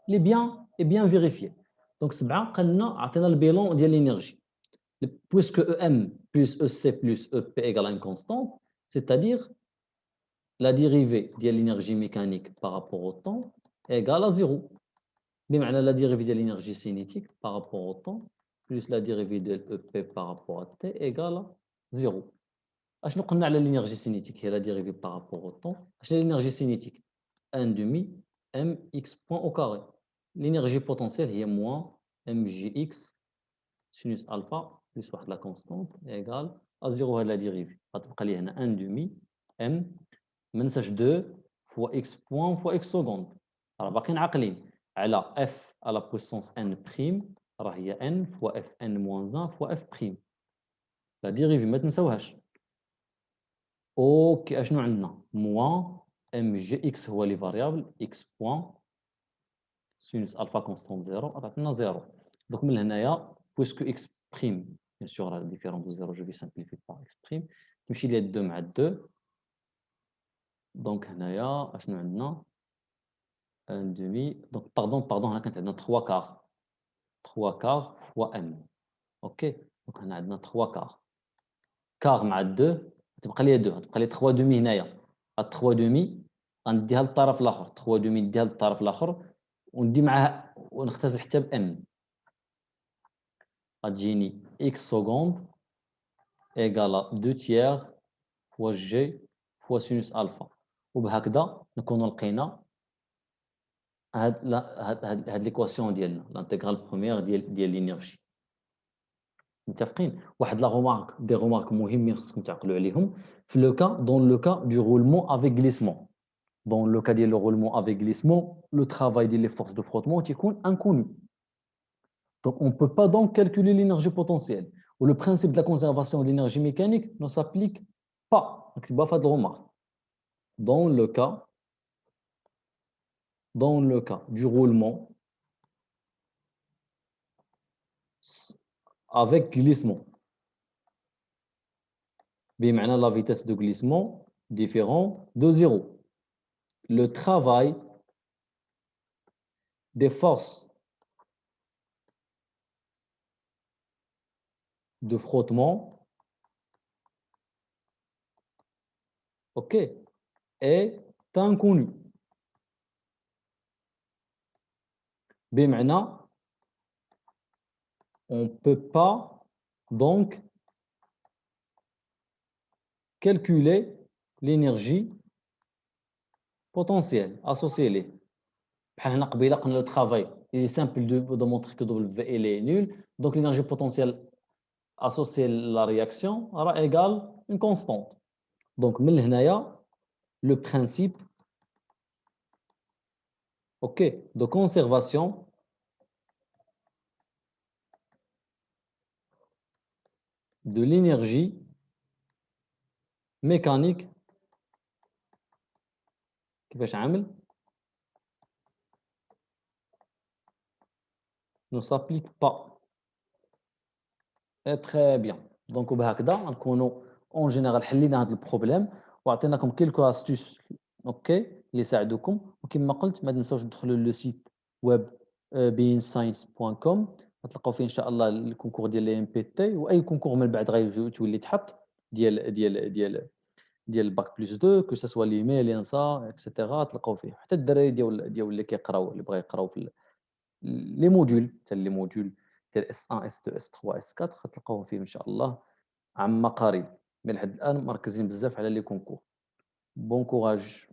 est bien vérifiée. Donc, c'est bien qu'on a le bilan de l'énergie. Puisque EM plus EC plus EP égale une constante, c'est-à-dire la dérivée de l'énergie mécanique par rapport au temps est égale à 0. Même la dérivée de l'énergie cinétique par rapport au temps plus la dérivée de EP par rapport à T égale à 0. اشنو قلنا على l'énergie cinétique هي la dérivée par rapport au temps. اشنو هي l'énergie cinétique 1 demi mx point au carré. L'énergie potentielle هي moins mgx sinus alpha plus واحد la constante égale à 0 هاد la dérivée غتبقى لي هنا 1 demi m ما ننساش 2 fois x point fois x seconde. راه باقيين عاقلين على f à la puissance n prime راه هي n fois fn moins 1 fois f prime. la dérivée ما تنساوهاش. اوكي اشنو عندنا موان ام جي اكس هو لي فاريابل اكس بوان سينوس الفا كونستون زيرو عطاتنا زيرو. دونك من هنايا بويسكو اكس بريم بيان سور راه ديفيرون دو زيرو جو في سامبليفي بار اكس بريم تمشي لي 2 مع 2. دونك هنايا اشنو عندنا ان دومي دونك باردون هنا كانت عندنا 3 كار 3 كار فوا ام. اوكي دونك هنا عندنا 3 كار كار مع 2 تبقى لي 2 تبقى لي 3 دومي هنايا. 3 دومي غنديها للطرف الاخر 3 دومي نديها للطرف الاخر وندي معاه ونختزل حتى بام غتجيني اكس سكوند ايكالا 2 تيير فوا جي فوا سينوس الفا. وبهكذا نكونوا لقينا هاد ليكواسيون ديالنا لانتيغرال بروميير ديال لينيرجي. متفقين. واحد لا رومارك دي رومارك مهمين خصكم تعقلوا عليهم في لو كا دون لو كا دو رولمون افيك غليسمون. Dans le cas du roulement avec glissement, le travail des forces de frottement est inconnu. Donc, on ne peut pas donc calculer l'énergie potentielle. Ou le principe de la conservation de l'énergie mécanique ne s'applique pas. Donc, c'est pas fait de remarque. Dans le cas du roulement avec glissement, bien maintenant la vitesse de glissement différent de 0. Le travail des forces de frottement, ok, est inconnu. بمعنى on ne peut pas donc calculer l'énergie potentielle associée ليه. بحال هنا قبيله قلنا le travail il est simple de montrer que W est nul donc l'énergie potentielle associée à la réaction sera égale une constante. Donc من هنايا le principe OK de conservation de l'énergie mécanique كيفاش عامل ne s'applique pas. très bien. Donc وبهكذا نكونوا اون جينيرال حلينا هذا البروبليم وعطيناكم كيلكو استيس اوكي اللي يساعدوكم. وكما قلت ما تنساوش تدخلوا لو سيت ويب beinscience.com غتلقاو فيه ان شاء الله الكونكور ديال لي ام بي تي واي كونكور من بعد غيتولي تحط ديال الباك بلس 2 كو سوا ليميل ينسى اكسيتيرا تلقاو فيه، حتى الدراري ديال اللي كيقراو اللي بغا يقراو في لي موديول، حتى لي موديول ديال S1 S2 S3 S4 غتلقاوهم فيه إن شاء الله عما قريب، mais لحد الآن مركزين بزاف على لي كونكور. bon courage.